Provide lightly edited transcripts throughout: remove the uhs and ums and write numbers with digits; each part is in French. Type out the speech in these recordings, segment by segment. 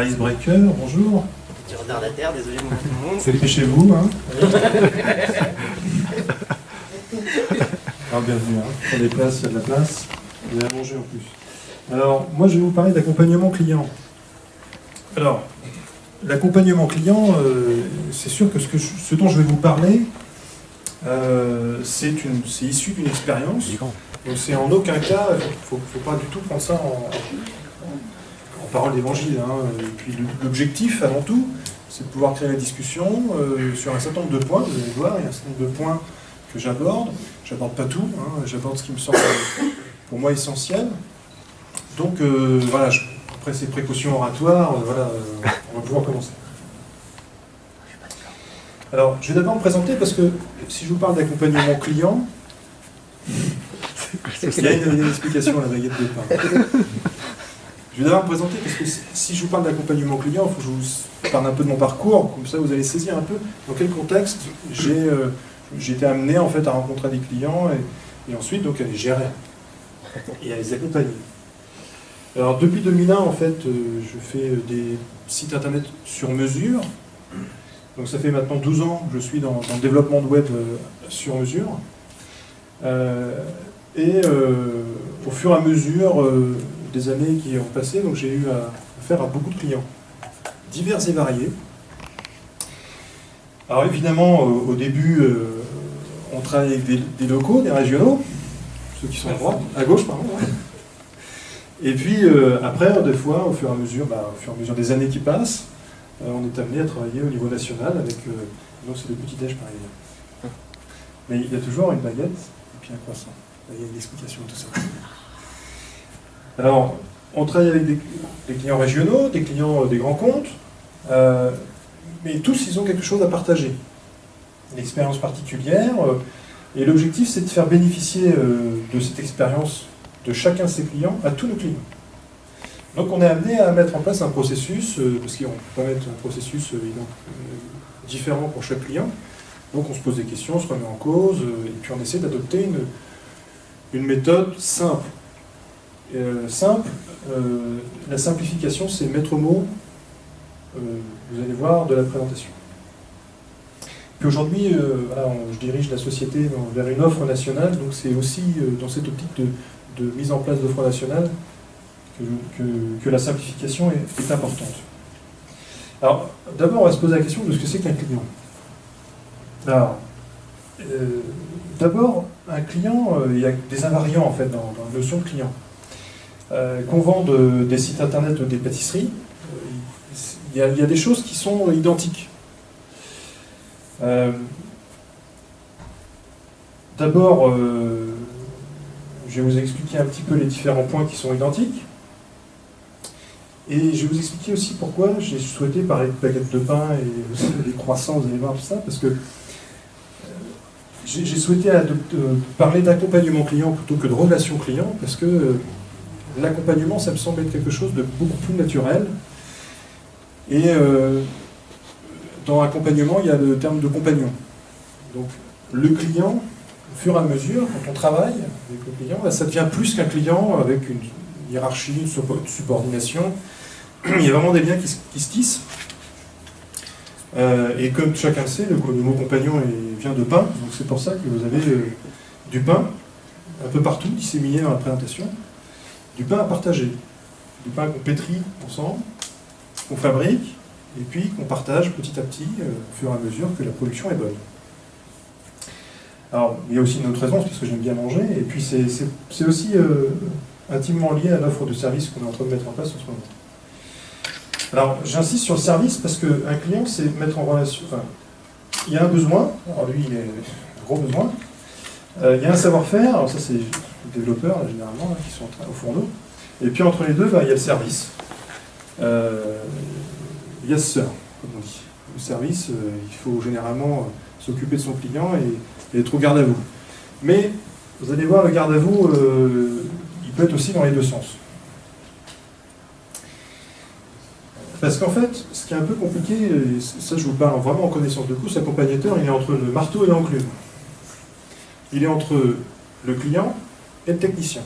l'icebreaker, bonjour. Petit retardataire, désolé tout le monde. Salut chez vous. Hein. Alors, bienvenue, hein. Prenez place, il y a de la place. Vous avez à manger en plus. Alors, moi je vais vous parler d'accompagnement client. Alors, l'accompagnement client, c'est sûr que ce dont je vais vous parler, c'est issu d'une expérience. Donc c'est en aucun cas, il ne faut pas du tout prendre ça en parole d'évangile. Hein. Et puis l'objectif, avant tout, c'est de pouvoir créer la discussion sur un certain nombre de points. Vous allez voir, il y a un certain nombre de points que j'aborde. J'aborde pas tout, hein. J'aborde ce qui me semble pour moi essentiel. Donc voilà, après ces précautions oratoires, voilà, on va pouvoir commencer. Alors, je vais d'abord me présenter parce que si je vous parle d'accompagnement client, il y a une explication à la baguette de pain. Je vais d'abord me présenter parce que si je vous parle d'accompagnement client, il faut que je vous parle un peu de mon parcours, comme ça vous allez saisir un peu dans quel contexte j'ai été amené en fait à rencontrer des clients et ensuite donc à les gérer et à les accompagner. Alors depuis 2001 en fait, je fais des sites internet sur mesure. Donc ça fait maintenant 12 ans que je suis dans le développement de web sur mesure. Au fur et à mesure des années qui ont passé, donc j'ai eu affaire à beaucoup de clients, divers et variés. Alors évidemment, au début, on travaille avec des locaux, des régionaux, ceux qui sont à gauche, pardon. Ouais. Et puis après, des fois, au fur et à mesure des années qui passent, on est amené à travailler au niveau national avec, donc c'est le petit-déj pareil. Mais il y a toujours une baguette et puis un croissant. Il y a une explication de tout ça. Alors, on travaille avec des clients régionaux, des clients des grands comptes, mais tous, ils ont quelque chose à partager. Une expérience particulière, et l'objectif, c'est de faire bénéficier de cette expérience de chacun de ces clients à tous nos clients. Donc on est amené à mettre en place un processus, parce qu'on ne peut pas mettre un processus différent pour chaque client. Donc on se pose des questions, on se remet en cause, et puis on essaie d'adopter une méthode simple. La simplification, c'est mettre au mot, vous allez voir, de la présentation. Puis aujourd'hui, voilà, je dirige la société vers une offre nationale, donc c'est aussi dans cette optique de mise en place d'offres nationales que la simplification est importante. Alors, d'abord, on va se poser la question de ce que c'est qu'un client. Alors, d'abord, un client, il y a des invariants en fait dans la notion de client. Qu'on vende des sites internet ou des pâtisseries, il y a des choses qui sont identiques. D'abord, je vais vous expliquer un petit peu les différents points qui sont identiques. Et je vais vous expliquer aussi pourquoi j'ai souhaité parler de baguettes de pain et des croissants, vous allez voir tout ça, parce que j'ai souhaité parler d'accompagnement client plutôt que de relation client, parce que l'accompagnement, ça me semble être quelque chose de beaucoup plus naturel. Et dans l'accompagnement, il y a le terme de compagnon. Donc le client, au fur et à mesure, quand on travaille avec le client, ça devient plus qu'un client avec une hiérarchie, une subordination. Il y a vraiment des liens qui se tissent. Et comme chacun le sait, le mot compagnon vient de pain, donc c'est pour ça que vous avez du pain un peu partout, disséminé dans la présentation, du pain à partager, du pain qu'on pétrit ensemble, qu'on fabrique, et puis qu'on partage petit à petit, au fur et à mesure que la production est bonne. Alors, il y a aussi une autre raison, c'est parce que j'aime bien manger, et puis c'est aussi intimement lié à l'offre de service qu'on est en train de mettre en place en ce moment. Alors, j'insiste sur le service parce qu'un client, c'est mettre en relation... Enfin, il y a un besoin, alors lui, il a un gros besoin. Il y a un savoir-faire, alors ça, c'est les développeurs, là, généralement, là, qui sont au fourneau. Et puis, entre les deux, il y a le service. Il y a ce comme on dit. Le service, il faut généralement s'occuper de son client et être au garde à vous. Mais, vous allez voir, le garde à vous, il peut être aussi dans les deux sens. Parce qu'en fait, ce qui est un peu compliqué, et ça je vous parle vraiment en connaissance de cause, l'accompagnateur, il est entre le marteau et l'enclume. Il est entre le client et le technicien.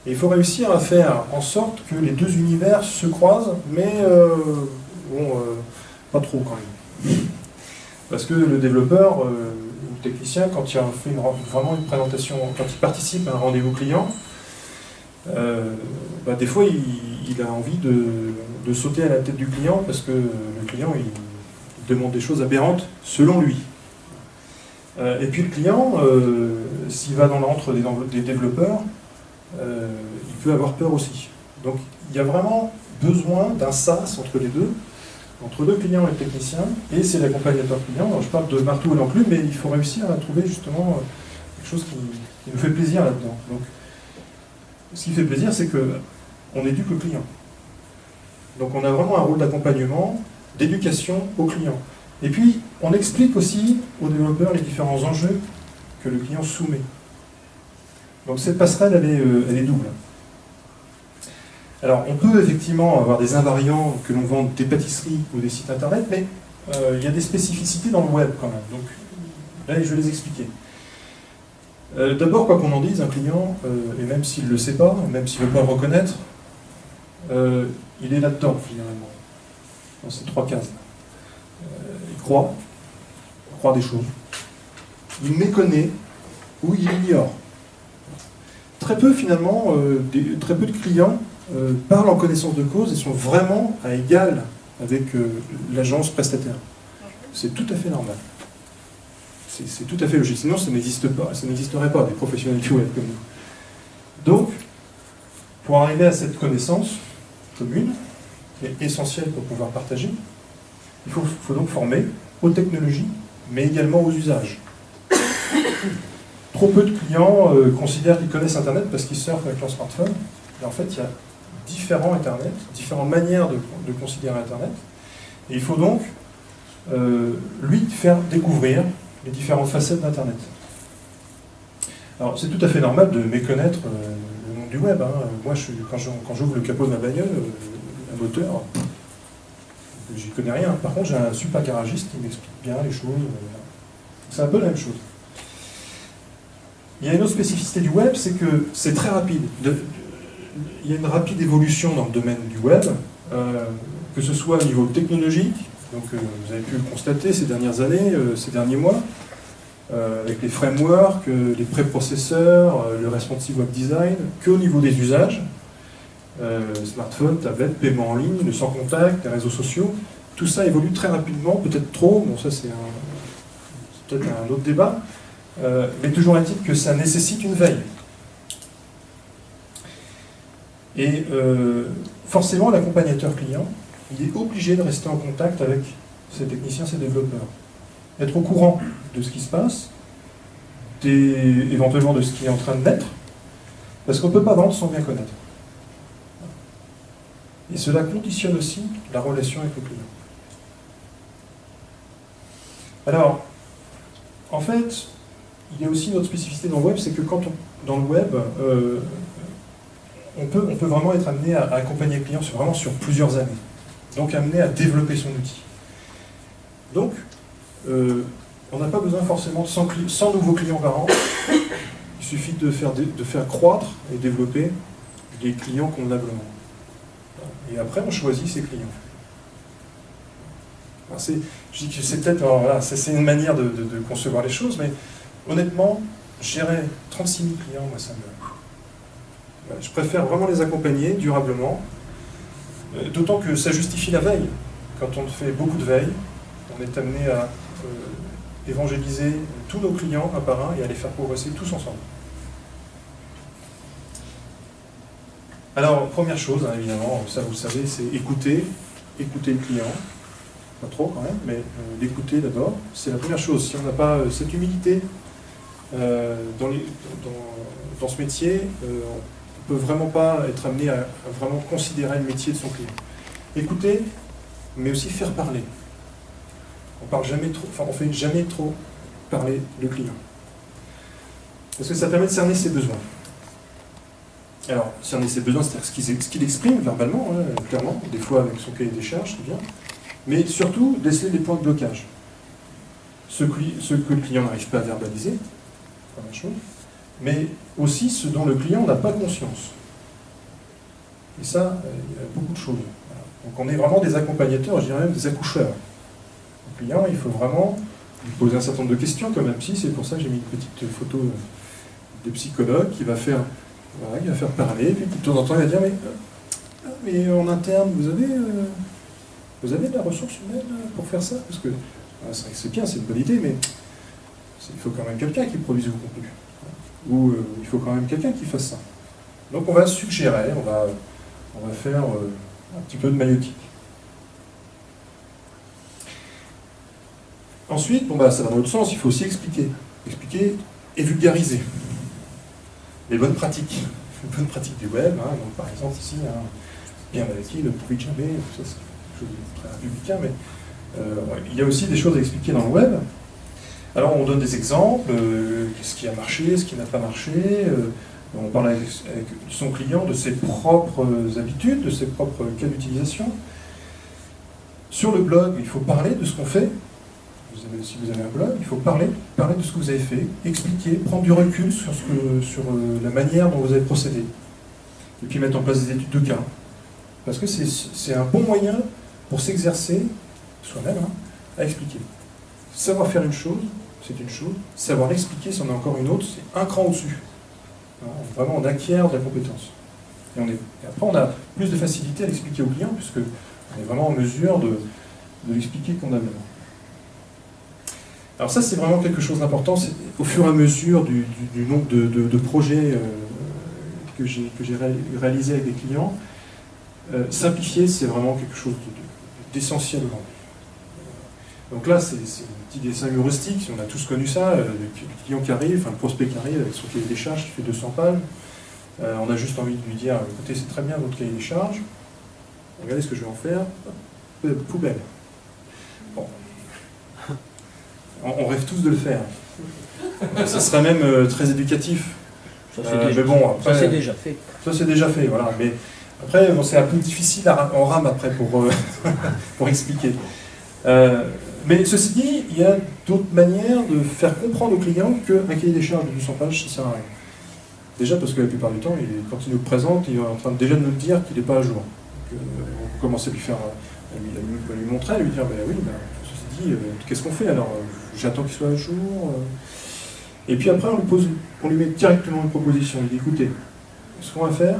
Et il faut réussir à faire en sorte que les deux univers se croisent, mais pas trop quand même. Parce que le développeur ou le technicien, quand il fait vraiment une présentation, quand il participe à un rendez-vous client, des fois il a envie de sauter à la tête du client parce que le client il demande des choses aberrantes selon lui. Et puis le client, s'il va dans l'antre des développeurs, il peut avoir peur aussi. Donc il y a vraiment besoin d'un sas entre les deux, entre le client et le technicien, et c'est l'accompagnateur client. Alors, je parle de marteau et l'enclume, mais il faut réussir à trouver justement quelque chose qui nous fait plaisir là-dedans. Donc, ce qui fait plaisir, c'est qu'on éduque le client. Donc on a vraiment un rôle d'accompagnement, d'éducation au client. Et puis, on explique aussi aux développeurs les différents enjeux que le client soumet. Donc cette passerelle, elle est double. Alors, on peut effectivement avoir des invariants que l'on vend des pâtisseries ou des sites internet, mais il y a des spécificités dans le web quand même. Donc là, je vais les expliquer. D'abord, quoi qu'on en dise, un client, et même s'il ne le sait pas, même s'il ne veut pas le reconnaître, il est là-dedans, finalement, dans ces trois cases. Il croit des choses, il méconnaît ou il ignore. Très peu, finalement, très peu de clients parlent en connaissance de cause et sont vraiment à égal avec l'agence prestataire. C'est tout à fait normal. C'est tout à fait logique. Sinon, ça n'existerait pas des professionnels du web comme nous. Donc, pour arriver à cette connaissance commune, qui est essentielle pour pouvoir partager, il faut donc former aux technologies, mais également aux usages. Trop peu de clients considèrent qu'ils connaissent Internet parce qu'ils surfent avec leur smartphone. Et en fait, il y a différents Internet, différentes manières de considérer Internet. Et il faut donc, lui, faire découvrir les différentes facettes d'Internet. Alors, c'est tout à fait normal de méconnaître le monde du web. Hein. Moi, quand j'ouvre le capot de ma bagnole, un moteur, j'y connais rien. Par contre, j'ai un super garagiste qui m'explique bien les choses. C'est un peu la même chose. Il y a une autre spécificité du web, c'est que c'est très rapide. Il y a une rapide évolution dans le domaine du web, que ce soit au niveau technologique, donc vous avez pu le constater ces dernières années, ces derniers mois, avec les frameworks, les préprocesseurs, le responsive web design, qu'au niveau des usages, smartphone, tablette, paiement en ligne, le sans contact, les réseaux sociaux, tout ça évolue très rapidement, peut-être trop, bon ça c'est peut-être un autre débat, mais toujours est-il que ça nécessite une veille. Et forcément, l'accompagnateur client, il est obligé de rester en contact avec ses techniciens, ses développeurs. Être au courant de ce qui se passe, éventuellement de ce qui est en train de naître, parce qu'on ne peut pas vendre sans bien connaître. Et cela conditionne aussi la relation avec le client. Alors, en fait, il y a aussi une autre spécificité dans le web, c'est que dans le web, on peut vraiment être amené à accompagner le client vraiment sur plusieurs années. Donc amené à développer son outil. Donc, on n'a pas besoin forcément de 100 nouveaux clients par an. Il suffit de faire croître et développer les clients convenablement. Et après, on choisit ses clients. Je dis que c'est peut-être c'est une manière de concevoir les choses, mais honnêtement, gérer 36 000 clients, moi, ça me... Je préfère vraiment les accompagner durablement, d'autant que ça justifie la veille. Quand on fait beaucoup de veille, on est amené à évangéliser tous nos clients un par un et à les faire progresser tous ensemble. Alors, première chose, hein, évidemment, ça vous le savez, c'est écouter le client. Pas trop quand même, mais l'écouter d'abord. C'est la première chose. Si on n'a pas cette humilité dans ce métier, on ne peut vraiment pas être amené à vraiment considérer le métier de son client. Écouter, mais aussi faire parler. On fait jamais trop parler le client. Parce que ça permet de cerner ses besoins. Alors, cerner ses besoins, c'est-à-dire ce qu'il exprime verbalement, hein, clairement, des fois avec son cahier des charges, c'est bien, mais surtout déceler les points de blocage. Ce que le client n'arrive pas à verbaliser, première chose, mais aussi ce dont le client n'a pas conscience. Et ça, il y a beaucoup de choses. Voilà. Donc on est vraiment des accompagnateurs, je dirais même des accoucheurs. Le client, il faut vraiment lui poser un certain nombre de questions comme un psy, c'est pour ça que j'ai mis une petite photo de psychologue qui va faire, voilà, qui va faire parler, et puis de temps en temps il va dire mais en interne, vous avez de la ressource humaine pour faire ça? Parce que c'est vrai que c'est bien, c'est une bonne idée, mais il faut quand même quelqu'un qui produise le contenu. Ou il faut quand même quelqu'un qui fasse ça. Donc on va suggérer, on va faire un petit peu de maïeutique. Ensuite, ça va dans l'autre sens, il faut aussi expliquer. Expliquer et vulgariser les bonnes pratiques. Les bonnes pratiques du web. Hein. Donc, par exemple, ici, bien acquis, le bruit de jamais, ça c'est quelque chose de très républicain, mais il y a aussi des choses à expliquer dans le web. Alors on donne des exemples, ce qui a marché, ce qui n'a pas marché, on parle avec son client de ses propres habitudes, de ses propres cas d'utilisation. Sur le blog, il faut parler de ce qu'on fait. Si vous avez un blog, il faut parler de ce que vous avez fait, expliquer, prendre du recul sur la manière dont vous avez procédé. Et puis mettre en place des études de cas. Parce que c'est un bon moyen pour s'exercer, soi-même, à expliquer. Savoir faire une chose, c'est une chose. Savoir l'expliquer, c'en est encore une autre, c'est un cran au-dessus. Vraiment, on acquiert de la compétence. Et après, on a plus de facilité à l'expliquer au client, puisqu'on est vraiment en mesure de l'expliquer convenablement. Alors ça, c'est vraiment quelque chose d'important. Au fur et à mesure du nombre de projets que j'ai réalisés avec des clients, simplifier, c'est vraiment quelque chose d'essentiel aujourd'hui. Donc là, c'est un petit dessin humoristique, on a tous connu ça, le client qui arrive, enfin le prospect qui arrive avec son cahier des charges qui fait 200 pages. On a juste envie de lui dire, écoutez, c'est très bien votre cahier des charges, regardez ce que je vais en faire, poubelle. Bon. On rêve tous de le faire. Ça serait même très éducatif. Mais bon, après, ça c'est déjà fait. Ça c'est déjà fait, voilà. Mais après, c'est un peu difficile en rame après pour expliquer. Mais ceci dit, il y a d'autres manières de faire comprendre au client qu'un cahier des charges de 200 pages, ça ne sert à rien. Déjà parce que la plupart du temps, quand il nous le présente, il est en train déjà de nous dire qu'il n'est pas à jour. Donc, on commence à lui montrer, à lui dire, oui, ceci dit, qu'est-ce qu'on fait alors? J'attends qu'il soit à jour. Et puis après, on lui met directement une proposition. Il dit, écoutez, ce qu'on va faire,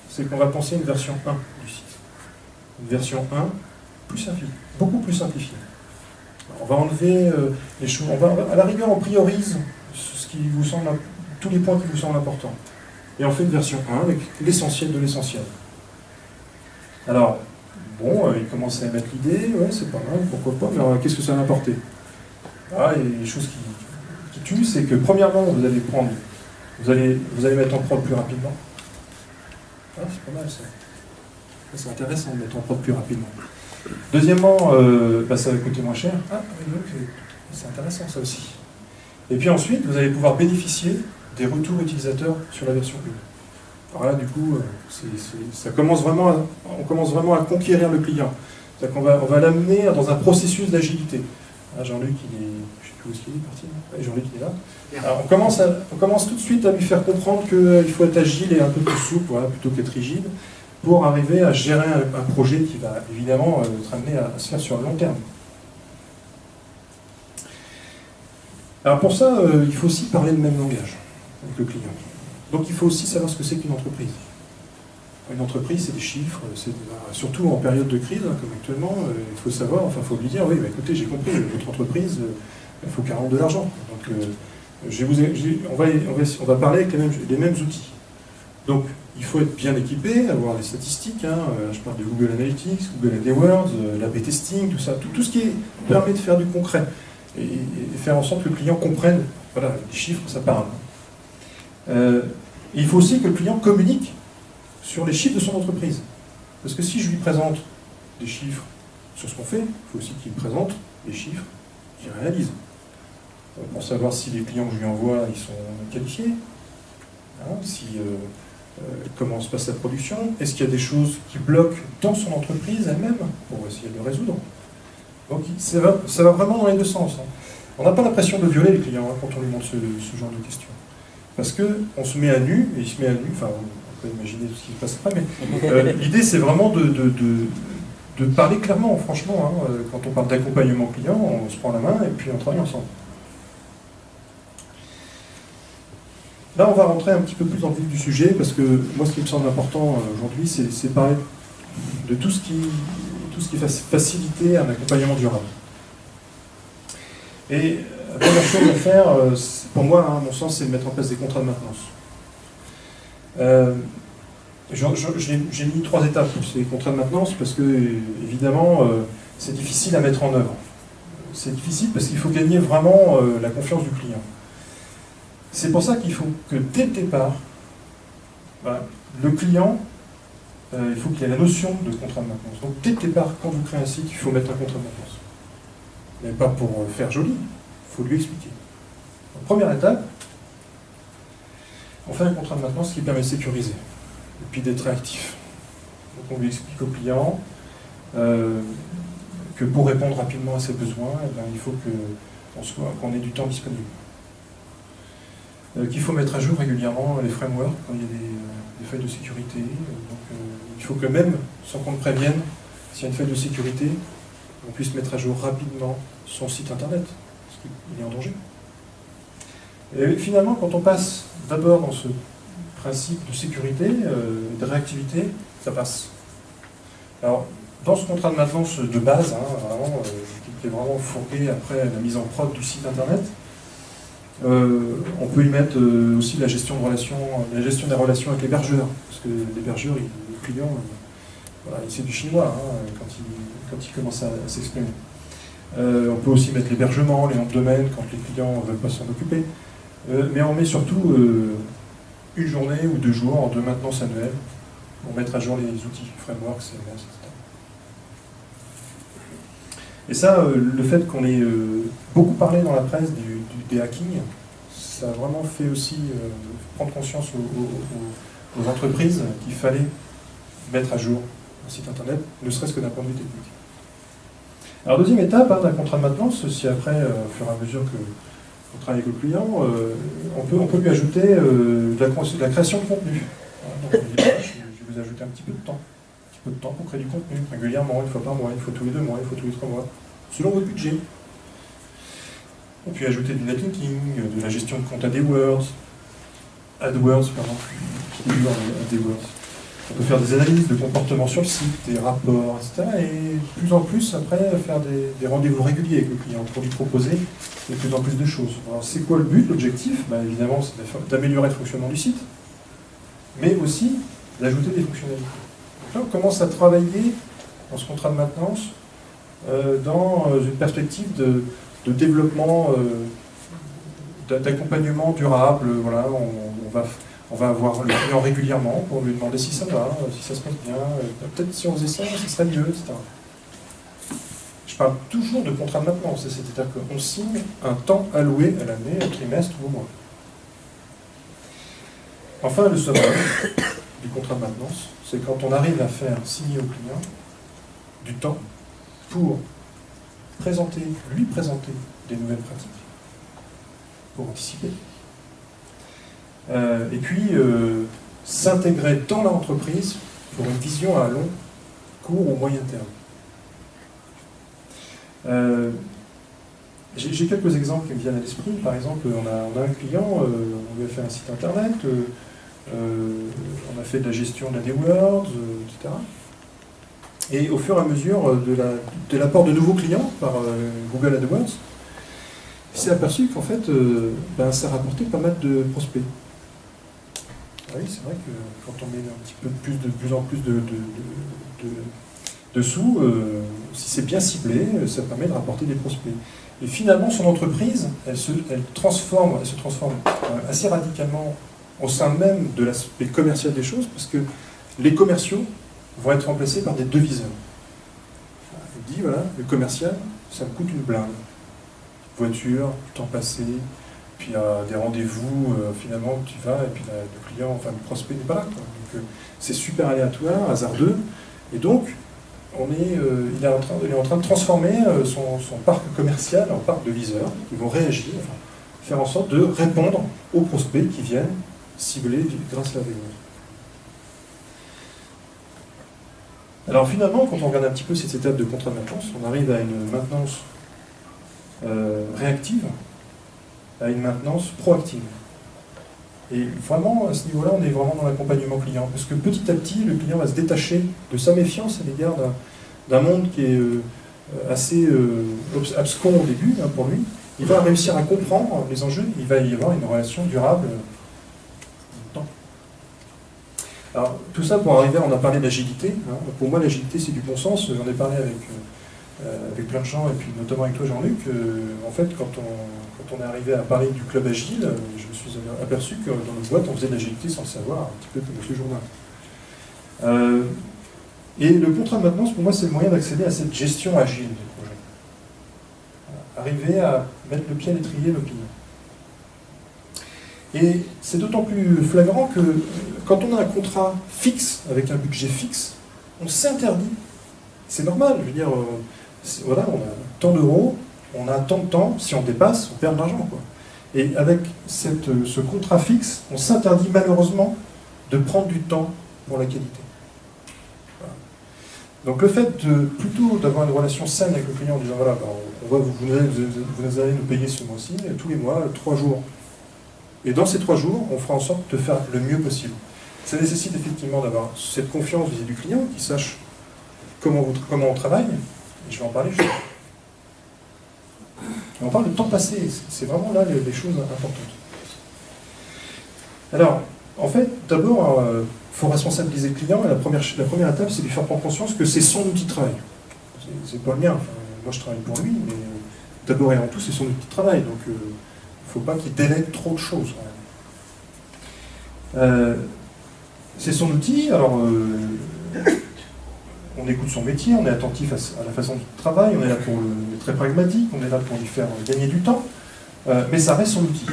c'est qu'on va penser une version 1 du site. Une version 1 plus simplifiée, beaucoup plus simplifiée. On va enlever les choses, à la rigueur, on priorise ce qui vous semble, tous les points qui vous semblent importants. Et on fait une version 1 avec l'essentiel de l'essentiel. Alors, bon, il commence à émettre l'idée, ouais, c'est pas mal, pourquoi pas, mais alors, qu'est-ce que ça va apporter? Et les choses qui tuent, c'est que premièrement, vous allez mettre en prod plus rapidement. C'est pas mal ça. C'est intéressant de mettre en prod plus rapidement. Deuxièmement, ça va coûter moins cher. C'est intéressant ça aussi. Et puis ensuite, vous allez pouvoir bénéficier des retours utilisateurs sur la version 1. Alors là, du coup, on commence vraiment à conquérir le client. C'est-à-dire qu'on va l'amener dans un processus d'agilité. Jean-Luc, je ne sais plus où est-ce qu'il est parti. Jean-Luc, il est là. Alors, on commence tout de suite à lui faire comprendre qu'il faut être agile et un peu plus souple, voilà, plutôt qu'être rigide, pour arriver à gérer un projet qui va évidemment être amené à se faire sur le long terme. Alors pour ça, il faut aussi parler le même langage avec le client. Donc il faut aussi savoir ce que c'est qu'une entreprise. Une entreprise, c'est des chiffres, surtout en période de crise, comme actuellement, il faut savoir, il faut lui dire, oui, écoutez, j'ai compris, votre entreprise, il faut qu'elle rentre de l'argent. Donc on va parler avec les mêmes outils. Donc il faut être bien équipé, avoir des statistiques, je parle de Google Analytics, Google AdWords, l'A/B testing, tout ça, tout ce qui permet de faire du concret et faire en sorte que le client comprenne, voilà, les chiffres, ça parle. Il faut aussi que le client communique sur les chiffres de son entreprise. Parce que si je lui présente des chiffres sur ce qu'on fait, il faut aussi qu'il me présente les chiffres qu'il réalise. Pour savoir si les clients que je lui envoie, ils sont qualifiés, comment se passe la production, est-ce qu'il y a des choses qui bloquent dans son entreprise elle-même, pour essayer de le résoudre. Donc ça va vraiment dans les deux sens. On n'a pas l'impression de violer les clients quand on lui montre ce genre de questions. Parce qu'on se met à nu, et il se met à nu, on pas imaginer tout ce qui se passe après, mais l'idée c'est vraiment de parler clairement, franchement. Hein, quand on parle d'accompagnement client, on se prend la main et puis on travaille ensemble. Là, on va rentrer un petit peu plus dans le vif du sujet, parce que moi, ce qui me semble important aujourd'hui, c'est parler de tout ce qui va faciliter un accompagnement durable. Et la première chose à faire, pour moi, à mon sens, c'est de mettre en place des contrats de maintenance. J'ai mis 3 étapes pour ces contrats de maintenance, parce que, évidemment, c'est difficile à mettre en œuvre. C'est difficile parce qu'il faut gagner vraiment la confiance du client. C'est pour ça qu'il faut que dès le départ, le client, il faut qu'il ait la notion de contrat de maintenance. Donc dès le départ, quand vous créez un site, il faut mettre un contrat de maintenance. Mais pas pour faire joli, il faut lui expliquer. Donc, première étape, on fait un contrat de maintenance qui permet de sécuriser, et puis d'être réactif. Donc on lui explique au client que pour répondre rapidement à ses besoins, il faut qu'on ait du temps disponible. Qu'il faut mettre à jour régulièrement les frameworks quand il y a des failles de sécurité. Donc, il faut que même, sans qu'on le prévienne, s'il y a une faille de sécurité, on puisse mettre à jour rapidement son site internet, parce qu'il est en danger. Et finalement, quand on passe d'abord dans ce principe de sécurité, de réactivité, ça passe. Alors, dans ce contrat de maintenance de base, vraiment, qui est vraiment fourgué après la mise en prod du site internet, on peut y mettre aussi la gestion des relations avec l'hébergeur, parce que l'hébergeur, le client, voilà, c'est du chinois quand il commence à s'exprimer. On peut aussi mettre l'hébergement, les noms de domaine, quand les clients ne veulent pas s'en occuper. Mais on met surtout une journée ou 2 jours de maintenance annuelle pour mettre à jour les outils, frameworks, CMS, etc. Et ça, le fait qu'on ait beaucoup parlé dans la presse des hackings, ça a vraiment fait aussi prendre conscience aux entreprises qu'il fallait mettre à jour un site internet, ne serait-ce que d'un point de vue technique. Alors deuxième étape d'un contrat de maintenance, si après, au fur et à mesure qu'on travaille avec le client, on peut lui ajouter de la création de contenu. Donc on dit, voilà, je vais vous ajouter un petit peu de temps. Pour créer du contenu, régulièrement, une fois par mois, une fois tous les 2 mois, une fois tous les 3 mois, selon votre budget. On peut ajouter du netlinking, de la gestion de compte AdWords, AdWords. On peut faire des analyses de comportement sur le site, des rapports, etc. Et de plus en plus, après, faire des rendez-vous réguliers avec le client pour lui proposer de plus en plus de choses. Alors, c'est quoi le but, l'objectif? Évidemment, c'est d'améliorer le fonctionnement du site, mais aussi d'ajouter des fonctionnalités. Donc là, on commence à travailler dans ce contrat de maintenance dans une perspective de développement, d'accompagnement durable. Voilà, on va voir le client régulièrement pour lui demander si ça va, si ça se passe bien, peut-être si on faisait ça, ce serait mieux, etc. Je parle toujours de contrat de maintenance, c'est-à-dire qu'on signe un temps alloué à l'année, au trimestre ou au mois. Enfin, le summum du contrat de maintenance, c'est quand on arrive à faire signer au client du temps pour lui présenter des nouvelles pratiques, pour anticiper. Et puis, s'intégrer dans l'entreprise pour une vision à long, court ou moyen terme. J'ai quelques exemples qui me viennent à l'esprit. Par exemple, on a un client, on lui a fait un site internet, on a fait de la gestion de l'AdWords, etc. Et au fur et à mesure de l'apport de nouveaux clients par Google AdWords, il s'est aperçu qu'en fait, ça rapportait pas mal de prospects. Oui, c'est vrai que quand on met un petit peu de plus en plus de sous, si c'est bien ciblé, ça permet de rapporter des prospects. Et finalement, son entreprise, elle se transforme assez radicalement au sein même de l'aspect commercial des choses, parce que les commerciaux vont être remplacés par des deviseurs. Il dit, voilà, le commercial, ça me coûte une blinde. Voiture, temps passé, puis des rendez-vous, finalement, tu vas, et puis le client, enfin le prospect n'est pas là. Donc c'est super aléatoire, hasardeux, et donc il est en train de transformer son parc commercial en parc de viseurs qui vont réagir, faire en sorte de répondre aux prospects qui viennent cibler grâce à la Alors finalement, quand on regarde un petit peu cette étape de contrat de maintenance, on arrive à une maintenance réactive, à une maintenance proactive. Et vraiment, à ce niveau-là, on est vraiment dans l'accompagnement client. Parce que petit à petit, le client va se détacher de sa méfiance à l'égard d'un monde qui est assez abscon au début, hein, pour lui. Il va réussir à comprendre les enjeux, il va y avoir une relation durable dans le temps. Alors, tout ça pour arriver, on a parlé d'agilité. Hein. Pour moi, l'agilité, c'est du bon sens. J'en ai parlé avec plein de gens, et puis notamment avec toi, Jean-Luc. En fait, quand on est arrivé à parler du club agile, je me suis aperçu que dans notre boîte, on faisait de l'agilité sans le savoir, un petit peu comme M. Jourdain. Et le contrat de maintenance, pour moi, c'est le moyen d'accéder à cette gestion agile des projets. Arriver à mettre le pied à l'étrier, le client. Et c'est d'autant plus flagrant que quand on a un contrat fixe, avec un budget fixe, on s'interdit. C'est normal, je veux dire, voilà, on a tant d'euros, on a tant de temps, si on dépasse, on perd de l'argent, quoi. Et avec ce contrat fixe, on s'interdit malheureusement de prendre du temps pour la qualité. Voilà. Donc le fait plutôt d'avoir une relation saine avec le client en disant voilà, vous allez nous payer ce mois-ci, tous les mois, 3 jours. Et dans ces 3 jours, on fera en sorte de faire le mieux possible. Ça nécessite effectivement d'avoir cette confiance vis-à-vis du client, qu'il sache comment on travaille, et je vais en parler juste. On parle de temps passé, c'est vraiment là les choses importantes. Alors, en fait, d'abord, il faut responsabiliser le client, et la première étape, c'est lui faire prendre conscience que c'est son outil de travail. C'est pas le mien, enfin, moi je travaille pour lui, mais d'abord et avant tout, c'est son outil de travail, donc il ne faut pas qu'il délègue trop de choses. C'est son outil, alors on écoute son métier, on est attentif à la façon de travail, on est là pour être très pragmatique, on est là pour lui faire gagner du temps, mais ça reste son outil.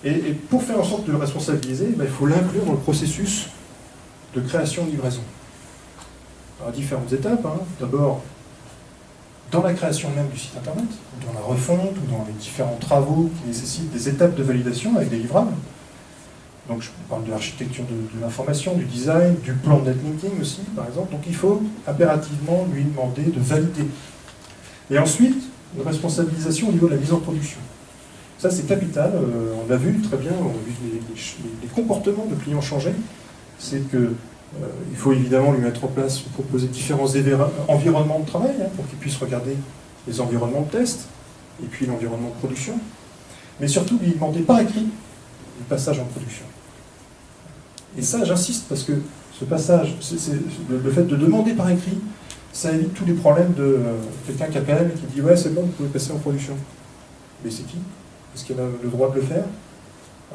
Et pour faire en sorte de le responsabiliser, il faut l'inclure dans le processus de création-livraison. À différentes étapes, hein. D'abord, dans la création même du site internet, ou dans la refonte, ou dans les différents travaux qui nécessitent des étapes de validation avec des livrables. Donc je parle de l'architecture de l'information, du design, du plan de netlinking aussi, par exemple. Donc il faut impérativement lui demander de valider. Et ensuite, une responsabilisation au niveau de la mise en production. Ça c'est capital, on l'a vu très bien, on a vu les comportements de clients changer. C'est que il faut évidemment lui mettre en place, proposer différents environnements de travail, hein, pour qu'il puisse regarder les environnements de test, et puis l'environnement de production. Mais surtout lui demander par écrit le passage en production. Et ça, j'insiste, parce que ce passage, le fait de demander par écrit, ça évite tous les problèmes de quelqu'un qui appelle et qui dit « Ouais, c'est bon, vous pouvez passer en production. » Mais c'est qui? Est-ce qu'il a le droit de le faire?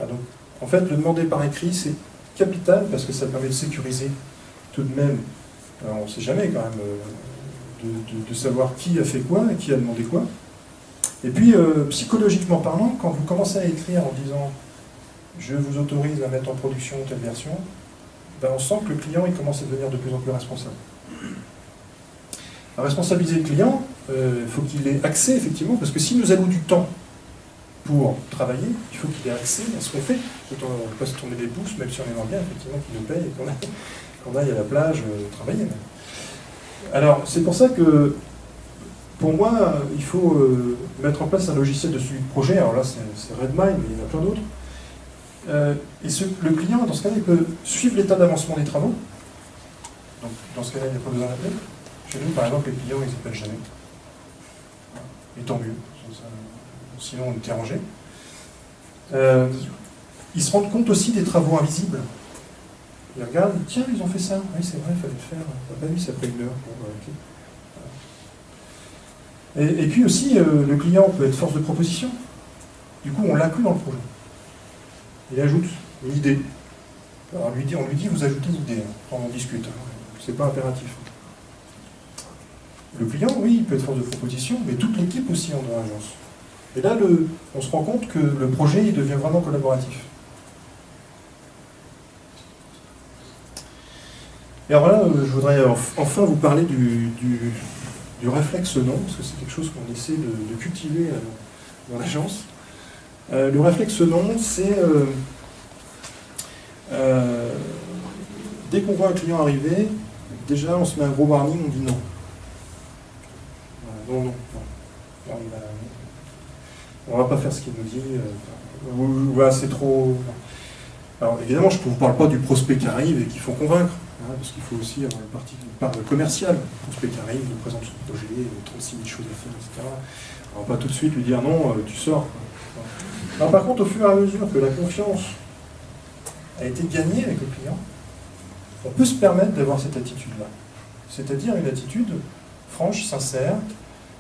Donc, en fait, le demander par écrit, c'est capital, parce que ça permet de sécuriser tout de même, on ne sait jamais quand même, de savoir qui a fait quoi et qui a demandé quoi. Et puis, psychologiquement parlant, quand vous commencez à écrire en disant « Je vous autorise à mettre en production telle version », on sent que le client il commence à devenir de plus en plus responsable. À responsabiliser le client, il faut qu'il ait accès, effectivement, parce que si nous allouons du temps pour travailler, il faut qu'il ait accès à ce qu'on fait. On ne peut pas se tourner des pouces, même si on aimerait bien, effectivement, qu'il nous paye et qu'on aille à la plage travailler. Même. Alors, c'est pour ça que, pour moi, il faut mettre en place un logiciel de suivi de projet. Alors là, c'est Redmine, mais il y en a plein d'autres. Et le client, dans ce cas-là, il peut suivre l'état d'avancement des travaux. Donc, dans ce cas-là, il n'y a pas besoin d'appeler. Chez nous, par exemple, les clients, ils n'appellent jamais. Et tant mieux. Sinon, on était rangé. Ils se rendent compte aussi des travaux invisibles. Ils regardent, tiens, ils ont fait ça. Oui, c'est vrai, il fallait le faire. Ah, oui, ça fait 1 heure. Bon, okay. Et puis aussi, le client peut être force de proposition. Du coup, on l'inclut dans le projet. Il ajoute une idée. Alors, on lui dit, vous ajoutez une idée. Hein. On en discute. Hein. C'est pas impératif. Le client, oui, il peut être force de proposition, mais toute l'équipe aussi en dans l'agence. Et là, on se rend compte que le projet il devient vraiment collaboratif. Et alors là, je voudrais enfin vous parler du réflexe non, parce que c'est quelque chose qu'on essaie de cultiver dans l'agence. Le réflexe non, c'est dès qu'on voit un client arriver, déjà on se met un gros warning, on dit non. Non, non, non. On va pas faire ce qu'il nous dit. C'est trop... Alors évidemment, je ne vous parle pas du prospect qui arrive et qu'il faut convaincre, hein, parce qu'il faut aussi avoir une part commerciale. Le prospect qui arrive, il nous présente son projet, 36 000 choses à faire, etc. On ne va pas tout de suite lui dire non, tu sors. Alors, par contre, au fur et à mesure que la confiance a été gagnée avec le client, on peut se permettre d'avoir cette attitude-là. C'est-à-dire une attitude franche, sincère,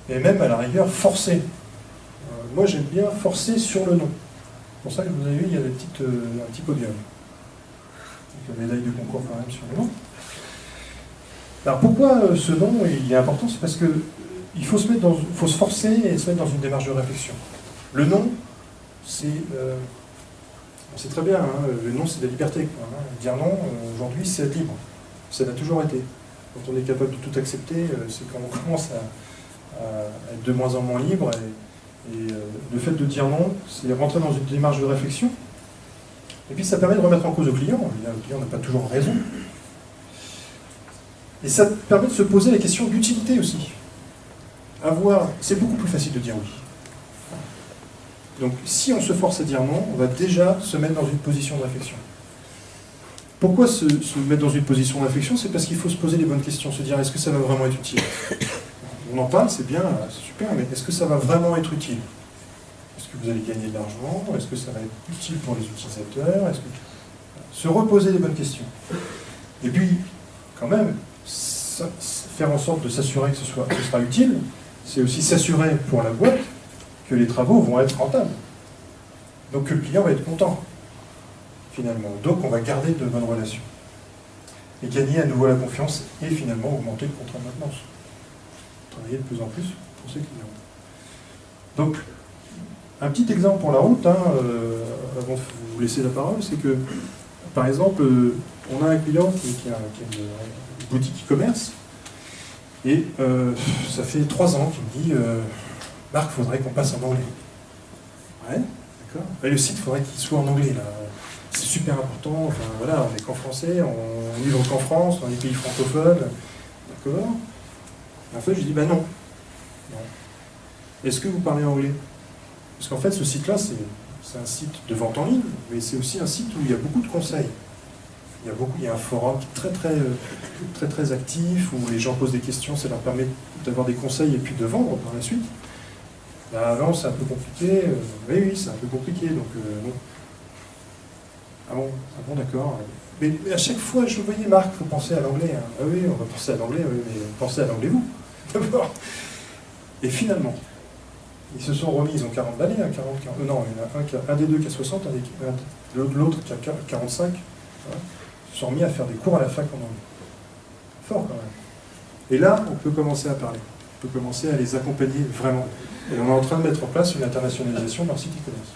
et même à la rigueur forcée. Moi j'aime bien forcer sur le nom. C'est pour ça que vous avez vu, il y a un petit podium. Donc la médaille de concours quand même sur le nom. Alors pourquoi ce nom il est important? C'est parce qu'il faut faut se forcer et se mettre dans une démarche de réflexion. Le nom, c'est très bien, hein, le nom c'est de la liberté. Quoi, hein. Dire non, aujourd'hui, c'est être libre. Ça l'a toujours été. Quand on est capable de tout accepter, c'est quand on commence à être de moins en moins libre. Et le fait de dire non, c'est rentrer dans une démarche de réflexion. Et puis ça permet de remettre en cause le client. Le client n'a pas toujours raison. Et ça permet de se poser la question d'utilité aussi. C'est beaucoup plus facile de dire oui. Donc si on se force à dire non, on va déjà se mettre dans une position de réflexion. Pourquoi se mettre dans une position de réflexion? C'est parce qu'il faut se poser les bonnes questions, se dire est-ce que ça va vraiment être utile? On en parle, c'est bien, c'est super, mais est-ce que ça va vraiment être utile? Est-ce que vous allez gagner de l'argent? Est-ce que ça va être utile pour les utilisateurs? Se reposer les bonnes questions. Et puis, quand même, faire en sorte de s'assurer que ce sera utile, c'est aussi s'assurer pour la boîte que les travaux vont être rentables. Donc que le client va être content, finalement. Donc on va garder de bonnes relations. Et gagner à nouveau la confiance et finalement augmenter le contrat de maintenance. Travailler de plus en plus pour ses clients. Donc, un petit exemple pour la route, hein, avant de vous laisser la parole, c'est que, par exemple, on a un client qui a une boutique e-commerce, et ça fait 3 ans qu'il me dit Marc, il faudrait qu'on passe en anglais. Ouais, d'accord. Et le site, il faudrait qu'il soit en anglais, là. C'est super important, enfin voilà, on n'est qu'en français, on livre qu'en France, dans les pays francophones, d'accord. En fait, je dis, ben non. Est-ce que vous parlez anglais? Parce qu'en fait, ce site-là, c'est un site de vente en ligne, mais c'est aussi un site où il y a beaucoup de conseils. Il y a un forum très actif, où les gens posent des questions, ça leur permet d'avoir des conseils et puis de vendre par la suite. Là, non, c'est un peu compliqué. Oui, c'est un peu compliqué, donc non. Ah bon, d'accord. Mais à chaque fois, je voyais Marc, il faut penser à l'anglais. Hein. Ah oui, on va penser à l'anglais, oui, mais pensez à l'anglais vous. D'abord. Et finalement, ils se sont remis, ils ont 40 balais, hein, 40, non, il y en a un des deux qui a 60, l'autre qui a 45. Voilà. Ils se sont remis à faire des cours à la fac en anglais. Fort quand même. Et là, on peut commencer à parler. On peut commencer à les accompagner vraiment. Et on est en train de mettre en place une internationalisation de leur site e-commerce.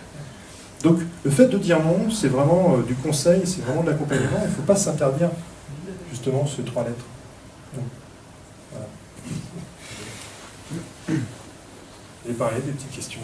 Donc, le fait de dire non, c'est vraiment du conseil, c'est vraiment de l'accompagnement. Il ne faut pas s'interdire, justement, ces 3 lettres. Donc, voilà. Et pareil, des petites questions.